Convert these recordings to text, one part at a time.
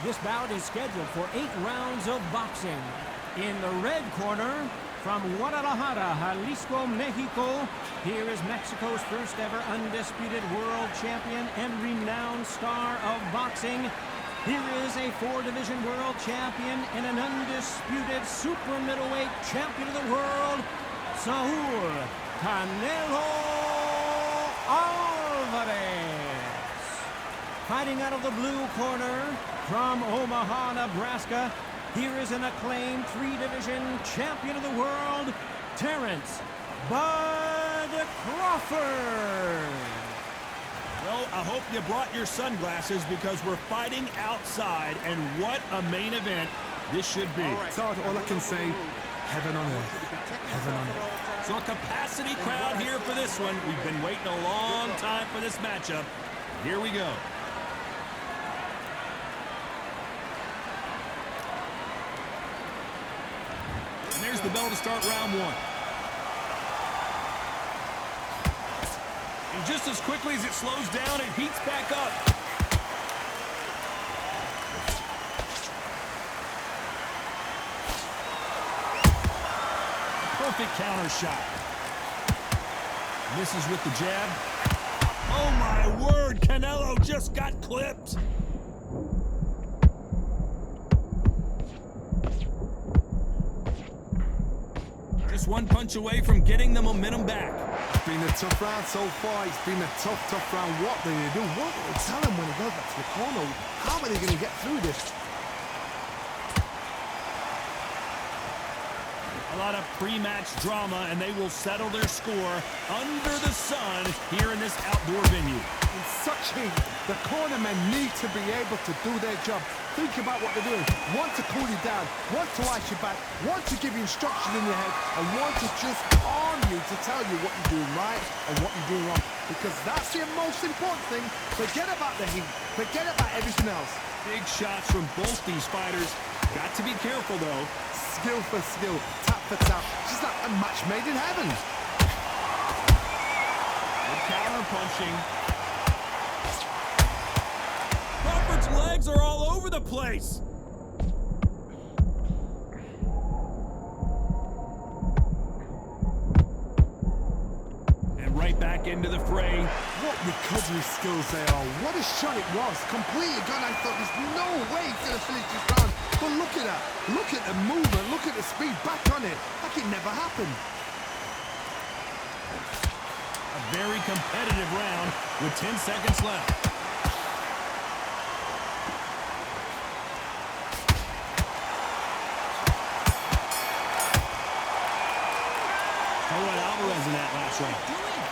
This bout is scheduled for 8 rounds of boxing. In the red corner, from Guadalajara, Jalisco, Mexico, here is Mexico's first ever undisputed world champion and renowned star of boxing. Here is a 4-division world champion and an undisputed super middleweight champion of the world, Saul Canelo Alvarez. Fighting out of the blue corner, from Omaha, Nebraska, here is an acclaimed 3-division champion of the world, Terrence Bud Crawford. Well, I hope you brought your sunglasses because we're fighting outside, and what a main event this should be. Todd, all I can say, heaven on earth. Heaven on earth. So a capacity crowd here for this one. We've been waiting a long time for this matchup. Here we go. And there's the bell to start round 1. And just as quickly as it slows down, it heats back up. Perfect counter shot. Misses with the jab. Oh my word, Canelo just got clipped. Just one punch away from getting the momentum back. It's been a tough round so far. It's been a tough round. What do they do? What do they tell him when he goes back to the corner? How are they going to get through this? A lot of pre-match drama, and they will settle their score under the sun here in this outdoor venue. In such heat, the cornermen need to be able to do their job. Think about what they're doing. One to cool you down, one to ice you back, one to give you instruction in your head, and one to just arm you to tell you what you're doing right and what you're doing wrong. Because that's the most important thing. Forget about the heat. Forget about everything else. Big shots from both these fighters. Got to be careful, though. Skill for skill, tap for tap. Just like a match made in heaven. Good counter punching. Crawford's legs are all over the place. And right back into the fray. What recovery skills they are. What a shot it was. Completely gone. I thought there's no way he's going to finish this round. But look at that. Look at the movement. Look at the speed. Back on it. Like it never happened. A very competitive round with 10 seconds left. Alvarez in that last round.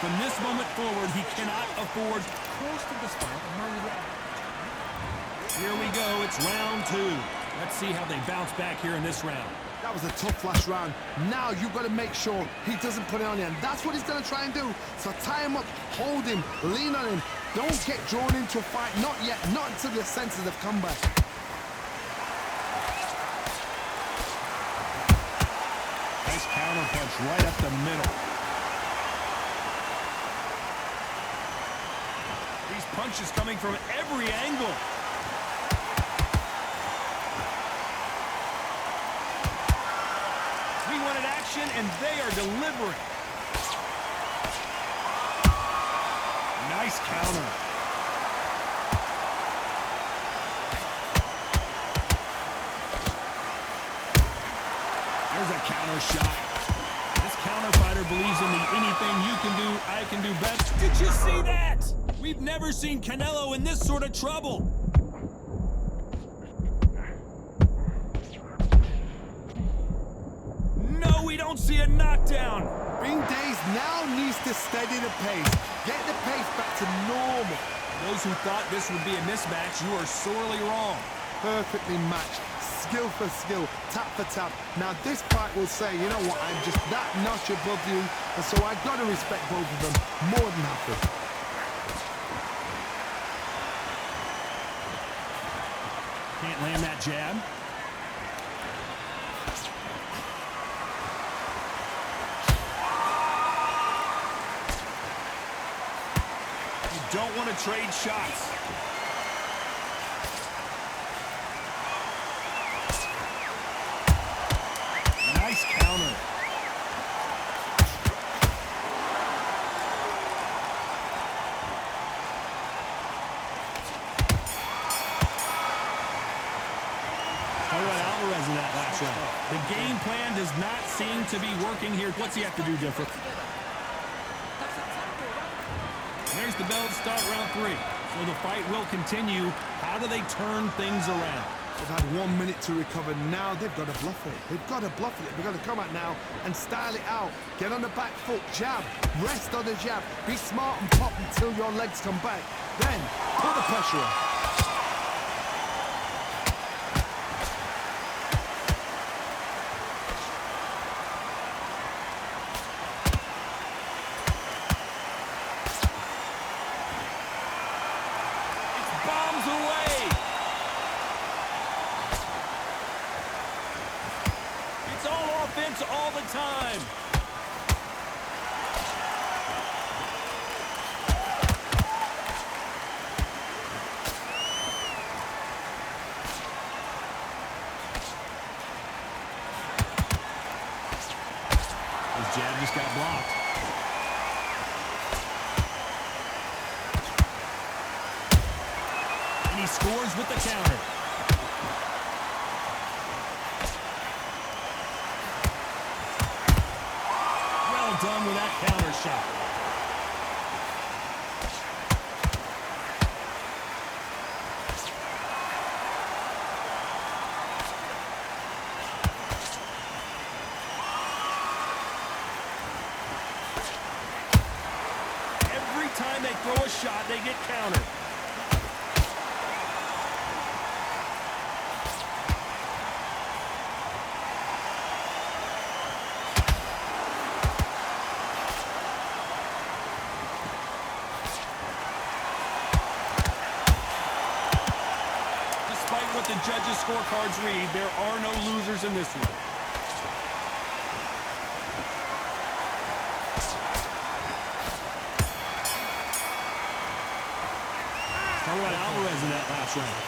From this moment forward, he cannot afford Close to the spot. Here we go, it's round 2. Let's see how they bounce back here in this round. That was a tough last round. Now you've got to make sure he doesn't put it on you. And that's what he's going to try and do. So tie him up, hold him, lean on him. Don't get drawn into a fight. Not yet. Not until your senses have come back. Nice counter punch right up the middle. These punches coming from every angle. We wanted action, and they are delivering. Nice counter. There's a counter shot. This counter fighter believes in the anything you can do, I can do best. Did you see that? We've never seen Canelo in this sort of trouble. No, we don't see a knockdown. Being dazed now needs to steady the pace. Get the pace back to normal. Those who thought this would be a mismatch, you are sorely wrong. Perfectly matched. Skill for skill, tap for tap. Now this fight will say, you know what, I'm just that notch above you, and so I've got to respect both of them more than happy. Can't land that jab. You don't want to trade shots. last round. The game plan does not seem to be working here. What's he have to do different? There's the bell to start round 3. So the fight will continue. How do they turn things around? They've had 1 minute to recover. Now they've got to bluff it. They've got to bluff it. They've got to come out now and style it out. Get on the back foot, jab, rest on the jab. Be smart and pop until your legs come back. Then put the pressure on. Bombs away. It's all offense all the time. His jab just got blocked. And he scores with the counter. Well done with that counter shot. Every time they throw a shot, they get countered. Despite what the judges' scorecards read, there are no losers in this one. Talk about Alvarez in that last round.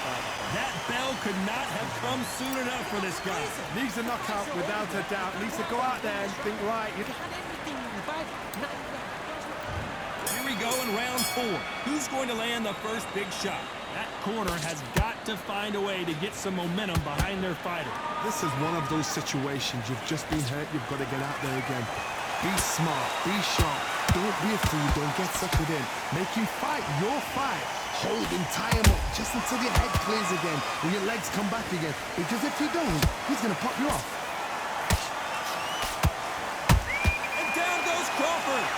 That bell could not have come soon enough for this guy. Needs a knockout without a doubt. Needs to go out there and think, right, Here we go in round 4. Who's going to land the first big shot? That corner has got to find a way to get some momentum behind their fighter. this is one of those situations. You've just been hurt. You've got to get out there again. Be smart. Be sharp. Don't be a fool. Don't get suckered in. Make him fight your fight. Hold him, tie him up, just until your head clears again and your legs come back again. Because if you don't, he's going to pop you off. And down goes Crawford.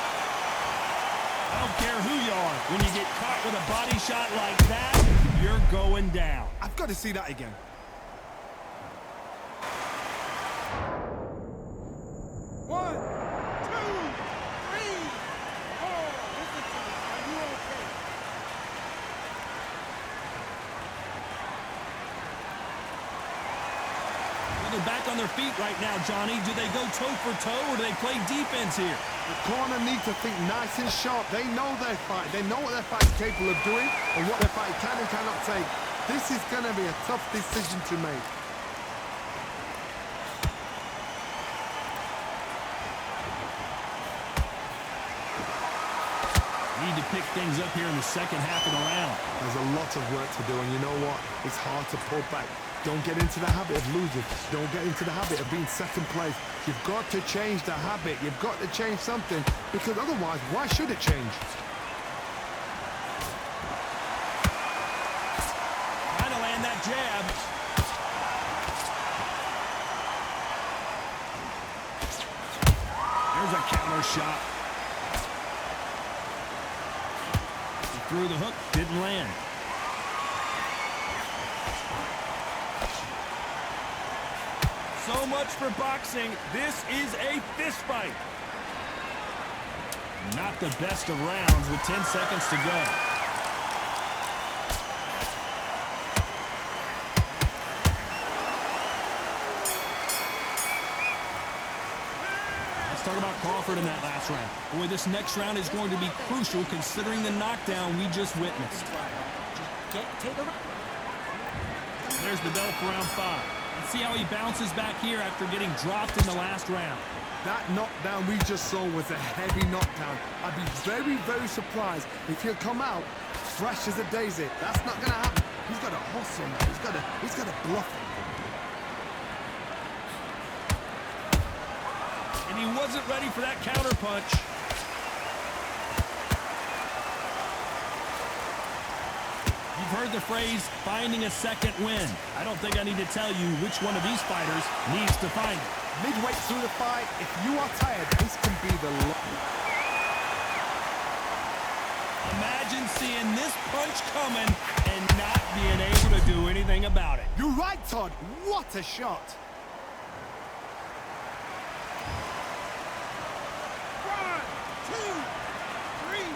I don't care who you are. When you get caught with a body shot like that, you're going down. I've got to see that again. They're back on their feet right now, Johnny. Do they go toe for toe or do they play defense here? The corner needs to think nice and sharp. They know their fight. They know what their fight's capable of doing and what their fight can and cannot take. This is going to be a tough decision to make. Need to pick things up here in the second half of the round. There's a lot of work to do, and you know what? It's hard to pull back. Don't get into the habit of losing. Don't get into the habit of being second place. You've got to change the habit. You've got to change something, because otherwise, why should it change? Trying to land that jab. There's a counter shot. He threw the hook, didn't land. So much for boxing. This is a fist fight. Not the best of rounds with 10 seconds to go. Let's talk about Crawford in that last round. Boy, this next round is going to be crucial considering the knockdown we just witnessed. There's the bell for round 5. Let's see how he bounces back here after getting dropped in the last round. That knockdown we just saw was a heavy knockdown. I'd be very, very surprised if he'll come out fresh as a daisy. That's not going to happen. He's got to hustle now. He's got to bluff it. and he wasn't ready for that counter punch. You've heard the phrase, finding a second win. I don't think I need to tell you which one of these fighters needs to find it. Midway through the fight, if you are tired, this can be the... Imagine seeing this punch coming and not being able to do anything about it. You're right, Todd. What a shot. One, two, three,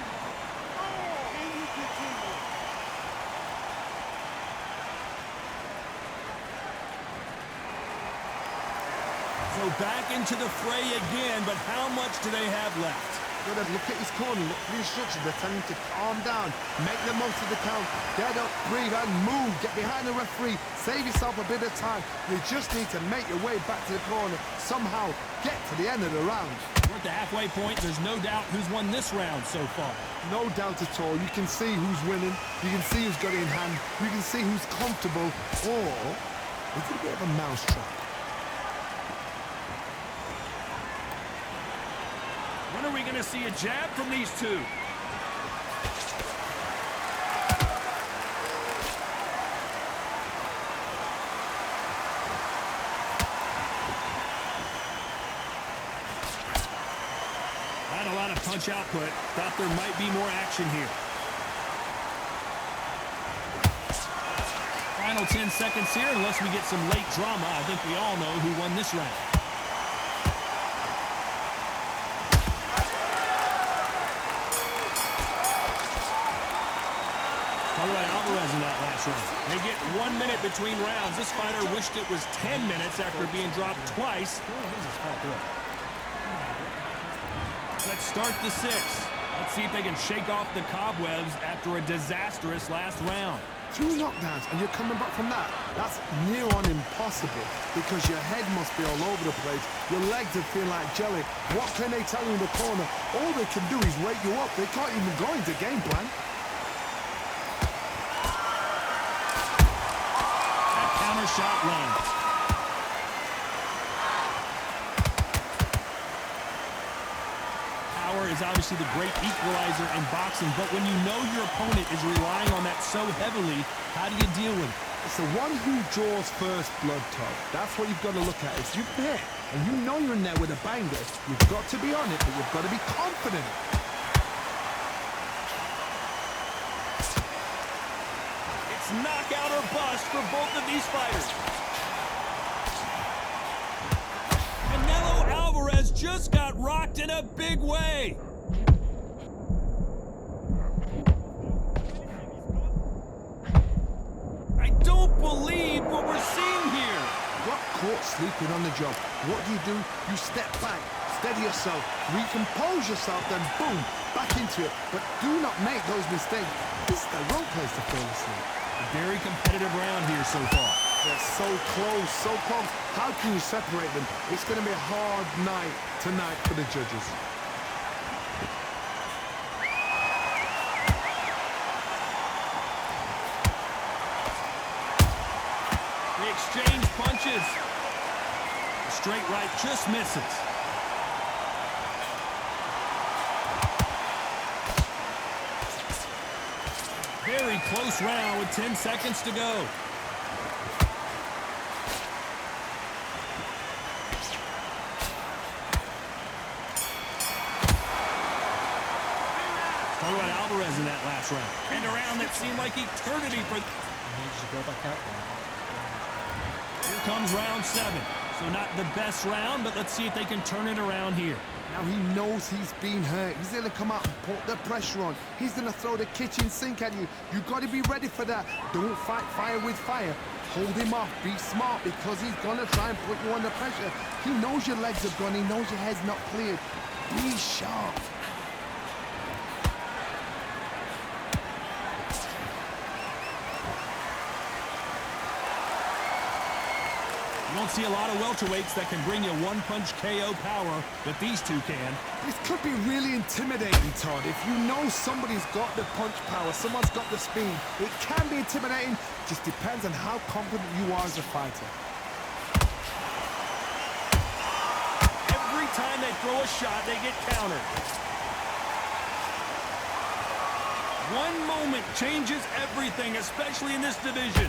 four, and you continue. So back into the fray again, but how much do they have left? Look at his corner, look for the instructions. They're telling him to calm down, make the most of the count, get up, breathe, and move. Get behind the referee, save yourself a bit of time. You just need to make your way back to the corner, somehow get to the end of the round. We're at the halfway point. There's no doubt who's won this round so far. No doubt at all. You can see who's winning, you can see who's got it in hand, you can see who's comfortable, or it's a bit of a mousetrap. When are we going to see a jab from these two? Not a lot of punch output. Thought there might be more action here. Final 10 seconds here, unless we get some late drama. I think we all know who won this round. Alvarez in that last round. They get 1 minute between rounds. This fighter wished it was 10 minutes after being dropped twice. Let's start the 6. Let's see if they can shake off the cobwebs after a disastrous last round. 2 knockdowns and you're coming back from that. That's near on impossible because your head must be all over the place. Your legs would feel like jelly. What can they tell you in the corner? All they can do is wake you up. They can't even go into game plan. Shot lands. Power is obviously the great equalizer in boxing, but when you know your opponent is relying on that so heavily, how do you deal with it? It's the one who draws first blood, Todd. That's what you've got to look at. If you're there and you know you're in there with a banger, you've got to be on it, but you've got to be confident. Knockout or bust for both of these fighters. Canelo Alvarez just got rocked in a big way. I don't believe what we're seeing here. Got caught sleeping on the job. What do? You step back, steady yourself, recompose yourself, then boom, back into it. But do not make those mistakes. This is the wrong place to fall asleep. A very competitive round here so far. They're so close, so close. How can you separate them? It's going to be a hard night tonight for the judges. They exchange punches. The straight right just misses. Very close round with 10 seconds to go. Talk about Alvarez in that last round. And a round that seemed like eternity for... Here comes round 7. So not the best round, but let's see if they can turn it around here. Now he knows he's been hurt. He's going to come out and put the pressure on. He's going to throw the kitchen sink at you. You've got to be ready for that. Don't fight fire with fire. Hold him off. Be smart because he's going to try and put you under pressure. He knows your legs are gone. He knows your head's not cleared. Be sharp. You don't see a lot of welterweights that can bring you one-punch KO power, but these two can. This could be really intimidating, Todd. If you know somebody's got the punch power, someone's got the speed, it can be intimidating. Just depends on how confident you are as a fighter. Every time they throw a shot, they get countered. One moment changes everything, especially in this division.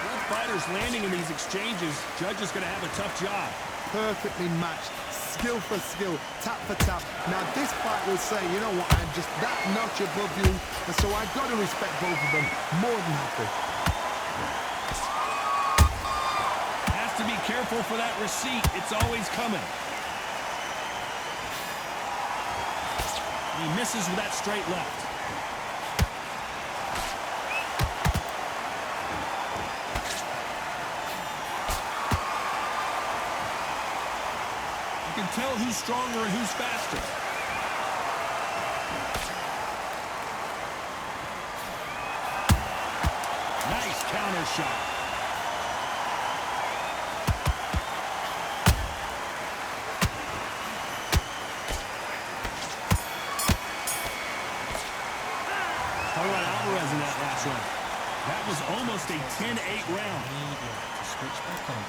Both fighters landing in these exchanges. Judge is going to have a tough job. Perfectly matched, skill for skill, tap for tap. Now this fight will say, you know what, I'm just that notch above you, and so I've got to respect both of them more than happy. Has to be careful for that receipt. It's always coming. He misses with that straight left. You can tell who's stronger and who's faster. Nice counter shot. Talk about Alvarez in that last round. That was almost a 10-8 round. Switch back on.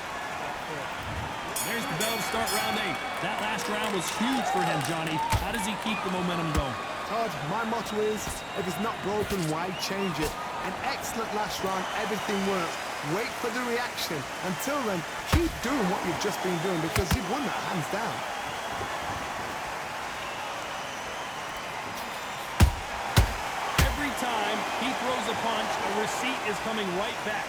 There's the bell to start round 8. That last round was huge for him, Johnny. How does he keep the momentum going? Todd, my motto is, if it's not broken, why change it? An excellent last round, everything worked. Wait for the reaction. Until then, keep doing what you've just been doing because you've won that hands down. Every time he throws a punch, a receipt is coming right back.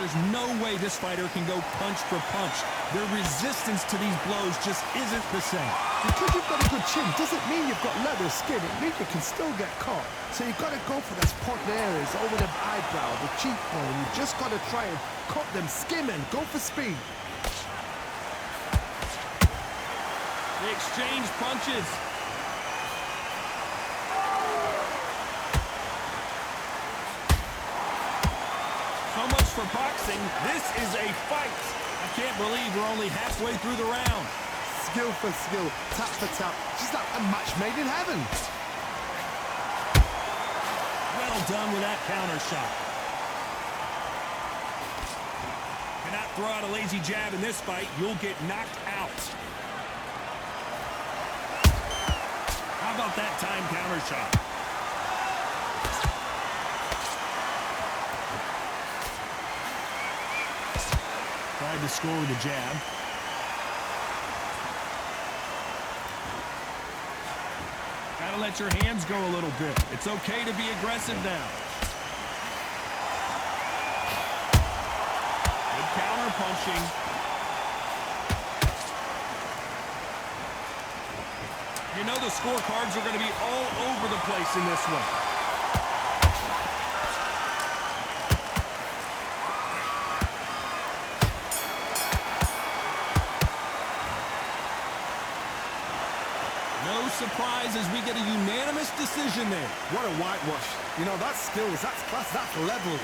There's no way this fighter can go punch for punch. Their resistance to these blows just isn't the same. Because you've got a good chin doesn't mean you've got leather skin. It means you can still get caught. So you've got to go for those pointed areas over the eyebrow, the cheekbone. You've just got to try and cut them, skim and go for speed. They exchange punches. So much for boxing. This is a fight. I can't believe we're only halfway through the round. Skill for skill, tap for tap. Just like a match made in heaven. Well done with that counter shot. Cannot throw out a lazy jab in this fight. You'll get knocked out. How about that time counter shot? Tried to score with a jab. Gotta let your hands go a little bit. It's okay to be aggressive now. Good counter punching. You know the scorecards are going to be all over the place in this one. No surprise as we get a unanimous decision there. What a whitewash. You know, that's skills, that's class, that's levels.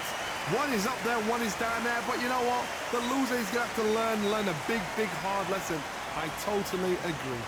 One is up there, one is down there, but you know what? The loser is going to have to learn a big, big, hard lesson. I totally agree.